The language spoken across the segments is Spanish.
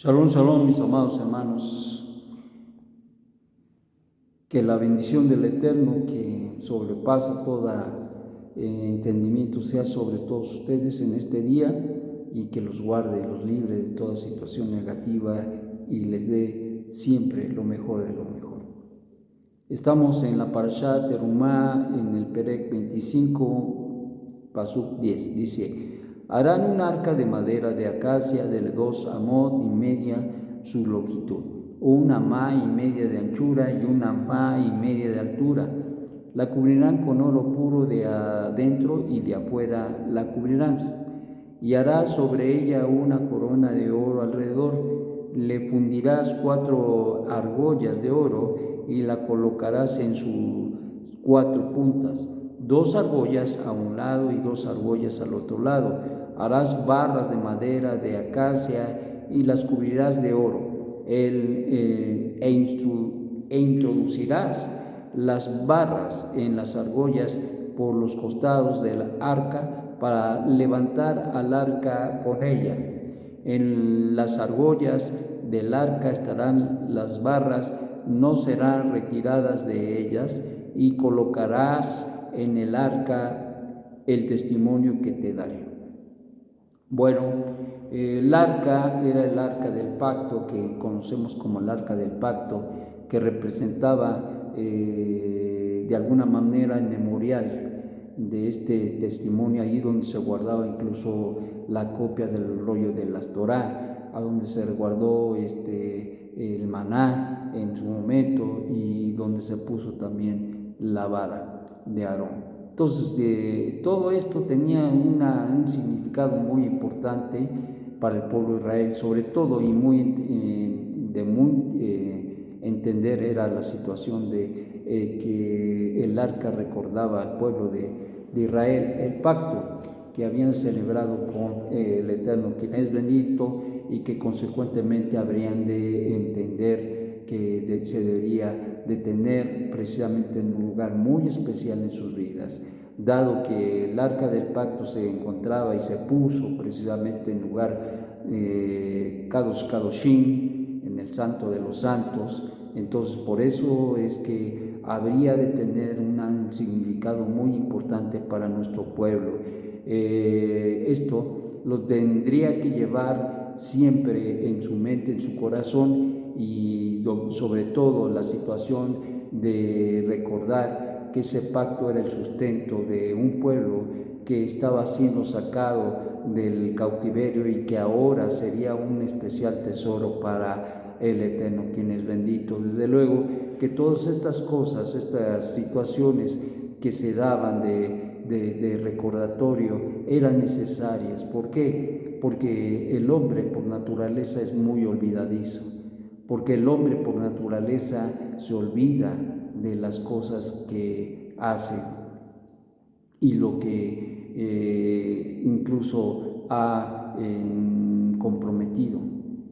Shalom, shalom, mis amados hermanos. Que la bendición del Eterno, que sobrepasa todo entendimiento, sea sobre todos ustedes en este día y que los guarde, los libre de toda situación negativa y les dé siempre lo mejor de lo mejor. Estamos en la Parashat Terumá, en el Perek 25, Pasuk 10. Dice: harán un arca de madera de acacia de 2 amot y media su longitud, 1 amá y media de anchura y 1 amá y media de altura. La cubrirán con oro puro de adentro y de afuera la cubrirán. Y harás sobre ella una corona de oro alrededor. Le fundirás 4 argollas de oro y la colocarás en sus 4 puntas, 2 argollas a un lado y 2 argollas al otro lado. Harás barras de madera de acacia y las cubrirás de oro. Introducirás las barras en las argollas por los costados del arca para levantar al arca con ella. En las argollas del arca estarán las barras, no serán retiradas de ellas, y colocarás en el arca el testimonio que te daré. Bueno, el arca era el arca del pacto, que conocemos como el arca del pacto, que representaba de alguna manera el memorial de este testimonio, ahí donde se guardaba incluso la copia del rollo de las Torá, a donde se guardó el maná en su momento y donde se puso también la vara de Aarón. Entonces, todo esto tenía un significado muy importante para el pueblo de Israel, sobre todo, y entender era la situación de que el arca recordaba al pueblo de Israel el pacto que habían celebrado con el Eterno, quien es bendito, y que consecuentemente habrían de entender que se debería de tener precisamente en un lugar muy especial en sus vidas, dado que el arca del pacto se encontraba y se puso precisamente en lugar Kadosh Kadoshim, en el Santo de los Santos. Entonces, por eso es que habría de tener un significado muy importante para nuestro pueblo. Esto lo tendría que llevar siempre en su mente, en su corazón, y sobre todo la situación de recordar que ese pacto era el sustento de un pueblo que estaba siendo sacado del cautiverio y que ahora sería un especial tesoro para el Eterno, quien es bendito. Desde luego que todas estas cosas, estas situaciones que se daban de recordatorio eran necesarias. ¿Por qué? Porque el hombre por naturaleza es muy olvidadizo, porque el hombre por naturaleza se olvida de las cosas que hace y lo que incluso ha comprometido.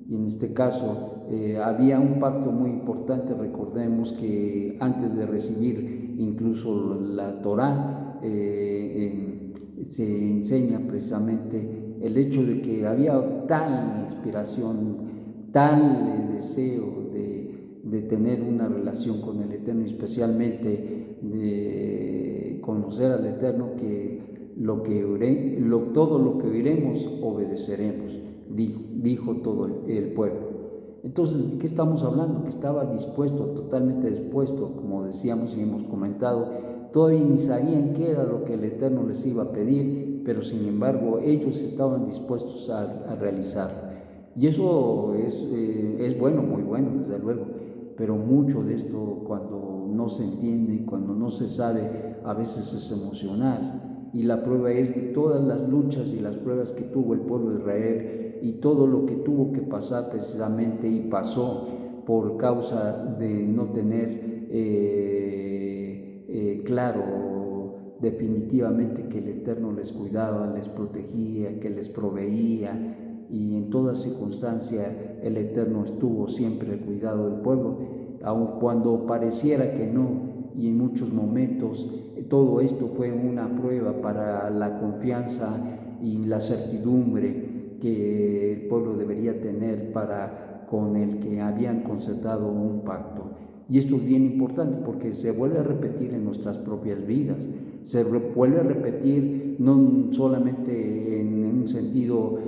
Y en este caso había un pacto muy importante. Recordemos que antes de recibir incluso la Torá, se enseña precisamente el hecho de que había tal inspiración, tal deseo de tener una relación con el Eterno, especialmente de conocer al Eterno, que todo lo que oiremos obedeceremos, dijo todo el pueblo. Entonces, ¿de qué estamos hablando? Que estaba dispuesto, totalmente dispuesto, como decíamos y hemos comentado. Todavía ni sabían qué era lo que el Eterno les iba a pedir, pero sin embargo ellos estaban dispuestos a realizar. Y eso es bueno, muy bueno, desde luego, pero mucho de esto, cuando no se entiende, cuando no se sabe, a veces es emocional. Y la prueba es de todas las luchas y las pruebas que tuvo el pueblo de Israel y todo lo que tuvo que pasar precisamente y pasó por causa de no tener claro definitivamente que el Eterno les cuidaba, les protegía, que les proveía, y en toda circunstancia el Eterno estuvo siempre al cuidado del pueblo, aun cuando pareciera que no. Y en muchos momentos todo esto fue una prueba para la confianza y la certidumbre que el pueblo debería tener con el que habían concertado un pacto. Y esto es bien importante porque se vuelve a repetir en nuestras propias vidas, se vuelve a repetir no solamente en un sentido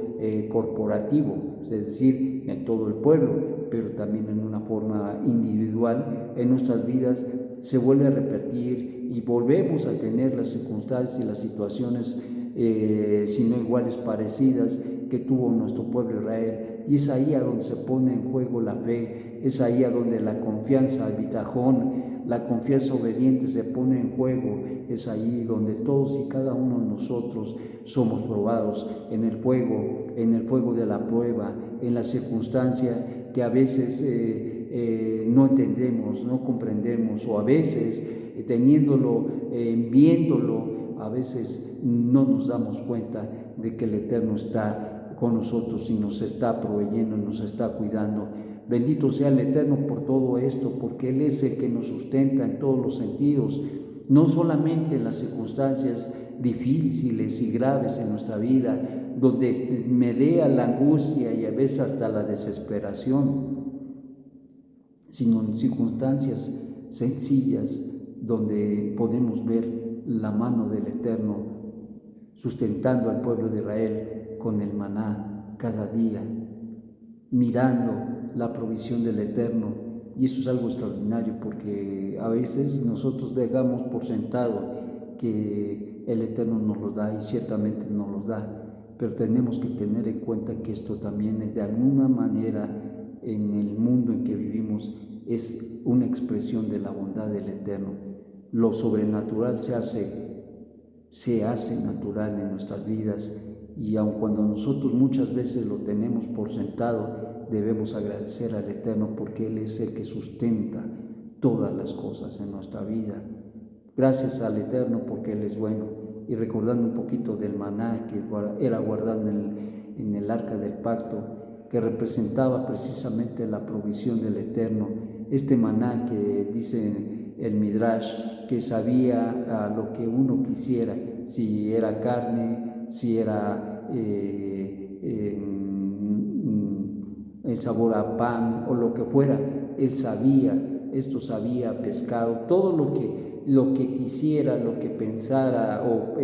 corporativo, es decir, en todo el pueblo, pero también en una forma individual en nuestras vidas se vuelve a repetir y volvemos a tener las circunstancias y las situaciones, si no iguales, parecidas que tuvo nuestro pueblo Israel. Y es ahí a donde se pone en juego la fe, es ahí a donde la confianza, el bitajón, la confianza obediente se pone en juego, es ahí donde todos y cada uno de nosotros somos probados en el fuego de la prueba, en la circunstancia que a veces no entendemos, no comprendemos, o a veces teniéndolo, viéndolo, a veces no nos damos cuenta de que el Eterno está con nosotros y nos está proveyendo, nos está cuidando. Bendito sea el Eterno por todo esto, porque Él es el que nos sustenta en todos los sentidos, no solamente en las circunstancias difíciles y graves en nuestra vida, donde medea la angustia y a veces hasta la desesperación, sino en circunstancias sencillas donde podemos ver la mano del Eterno sustentando al pueblo de Israel con el maná cada día, mirando la provisión del Eterno. Y eso es algo extraordinario porque a veces nosotros dejamos por sentado que el Eterno nos lo da y ciertamente nos lo da, pero tenemos que tener en cuenta que esto también es de alguna manera en el mundo en que vivimos es una expresión de la bondad del Eterno. Lo sobrenatural se hace natural en nuestras vidas y aun cuando nosotros muchas veces lo tenemos por sentado, debemos agradecer al Eterno porque Él es el que sustenta todas las cosas en nuestra vida. Gracias al Eterno porque Él es bueno. Y recordando un poquito del maná que era guardado en el arca del pacto, que representaba precisamente la provisión del Eterno, este maná que dice el Midrash, que sabía a lo que uno quisiera, si era carne, si era el sabor a pan o lo que fuera, él sabía, esto sabía pescado, todo lo que quisiera, lo que pensara o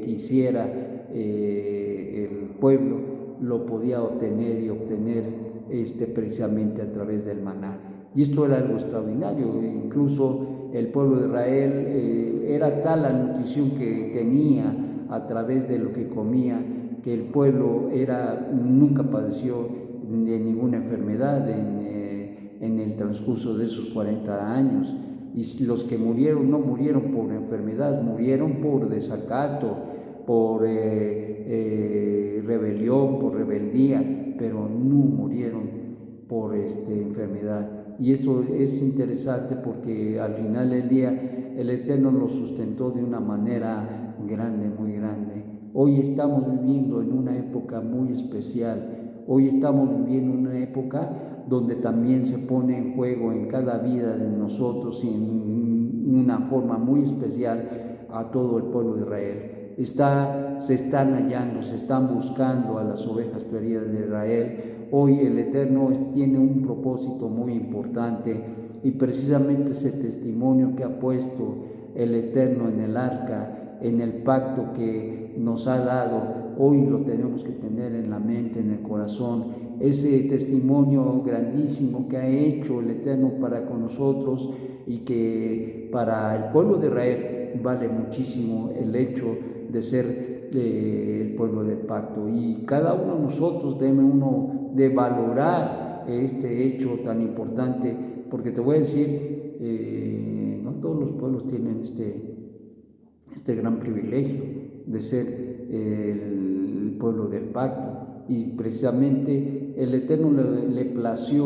quisiera el pueblo, lo podía obtener y obtener precisamente a través del maná. Y esto era algo extraordinario, incluso el pueblo de Israel era tal la nutrición que tenía a través de lo que comía, que el pueblo nunca padeció de ninguna enfermedad en el transcurso de esos 40 años. Y los que murieron no murieron por enfermedad, murieron por desacato, por rebelión, por rebeldía, pero no murieron por enfermedad. Y esto es interesante porque al final del día el Eterno los sustentó de una manera grande, muy grande. Hoy estamos viviendo en una época muy especial. Hoy estamos viviendo en una época donde también se pone en juego en cada vida de nosotros y en una forma muy especial a todo el pueblo de Israel. Se están hallando, se están buscando a las ovejas perdidas de Israel. Hoy el Eterno tiene un propósito muy importante y precisamente ese testimonio que ha puesto el Eterno en el arca, en el pacto que nos ha dado, hoy lo tenemos que tener en la mente, en el corazón. Ese testimonio grandísimo que ha hecho el Eterno para con nosotros y que para el pueblo de Israel vale muchísimo el hecho de ser el pueblo del pacto. Y cada uno de nosotros debe de valorar este hecho tan importante, porque te voy a decir, no todos los pueblos tienen este gran privilegio de ser el pueblo del pacto. Y precisamente el Eterno le plació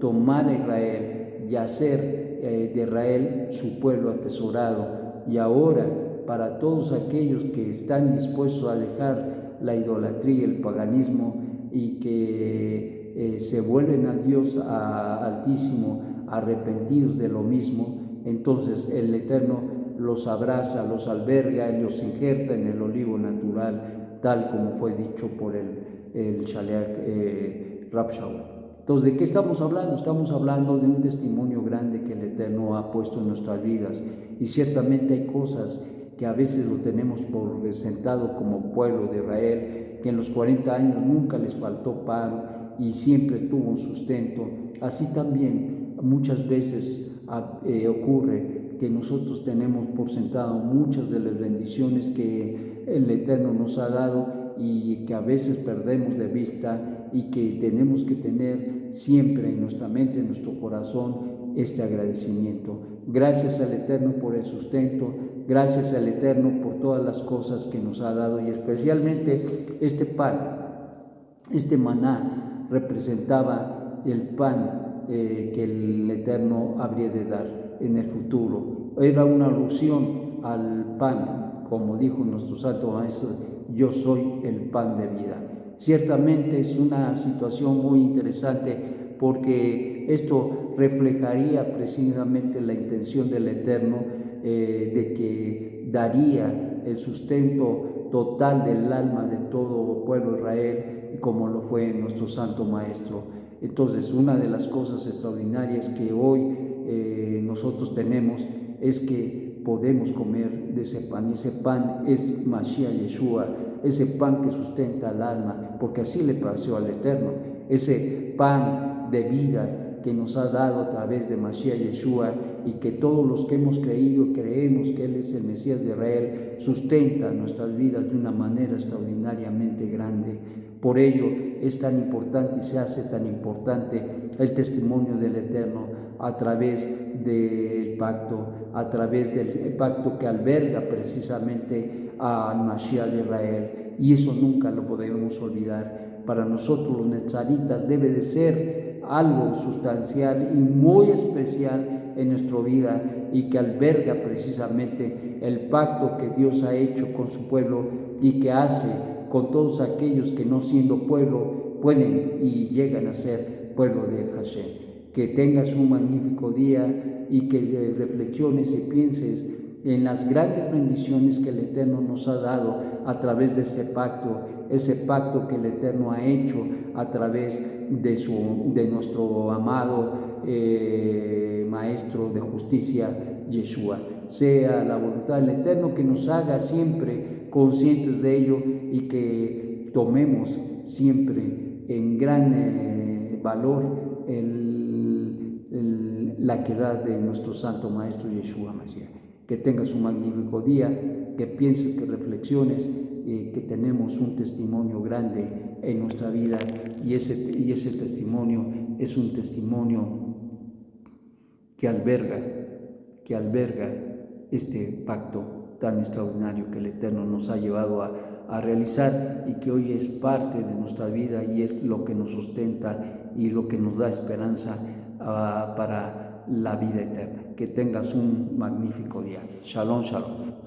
tomar a Israel y hacer de Israel su pueblo atesorado. Y ahora, para todos aquellos que están dispuestos a dejar la idolatría, el paganismo, y que se vuelven al Dios Altísimo, arrepentidos de lo mismo, entonces el Eterno los abraza, los alberga y los injerta en el olivo natural, tal como fue dicho por el el Shaleach Rab Shaul. Entonces, ¿de qué estamos hablando? Estamos hablando de un testimonio grande que el Eterno ha puesto en nuestras vidas, y ciertamente hay cosas que a veces lo tenemos por sentado como pueblo de Israel, que en los 40 años nunca les faltó pan y siempre tuvo un sustento. Así también muchas veces ocurre que nosotros tenemos por sentado muchas de las bendiciones que el Eterno nos ha dado y que a veces perdemos de vista, y que tenemos que tener siempre en nuestra mente, en nuestro corazón, este agradecimiento. Gracias al Eterno por el sustento, gracias al Eterno por todas las cosas que nos ha dado, y especialmente este pan, este maná representaba el pan que el Eterno habría de dar en el futuro. Era una alusión al pan, como dijo nuestro Santo Maestro: yo soy el pan de vida. Ciertamente es una situación muy interesante, porque esto reflejaría precisamente la intención del Eterno de que daría el sustento total del alma de todo pueblo de Israel, como lo fue nuestro Santo Maestro. Entonces, una de las cosas extraordinarias que hoy nosotros tenemos es que podemos comer de ese pan, y ese pan es Mashiach Yeshua, ese pan que sustenta al alma, porque así le pareció al Eterno, ese pan de vida que nos ha dado a través de Mashiach Yeshua, y que todos los que hemos creído y creemos que Él es el Mesías de Israel, sustenta nuestras vidas de una manera extraordinariamente grande. Por ello es tan importante y se hace tan importante el testimonio del Eterno a través del pacto, a través del pacto que alberga precisamente al Mashiach de Israel, y eso nunca lo podemos olvidar. Para nosotros los netzaritas debe de ser algo sustancial y muy especial en nuestra vida, y que alberga precisamente el pacto que Dios ha hecho con su pueblo y que hace con todos aquellos que, no siendo pueblo, pueden y llegan a ser pueblo de Hashem. Que tengas un magnífico día y que reflexiones y pienses en las grandes bendiciones que el Eterno nos ha dado a través de ese pacto que el Eterno ha hecho a través de nuestro amado Maestro de justicia, Yeshua. Sea la voluntad del Eterno que nos haga siempre conscientes de ello, y que tomemos siempre en gran valor la quedad de nuestro Santo Maestro Yeshua Mashiach. Que tengas un magnífico día, que pienses, que reflexiones, que tenemos un testimonio grande en nuestra vida, y ese testimonio es un testimonio que alberga este pacto tan extraordinario que el Eterno nos ha llevado a realizar, y que hoy es parte de nuestra vida, y es lo que nos sustenta y lo que nos da esperanza para la vida eterna. Que tengas un magnífico día. Shalom, shalom.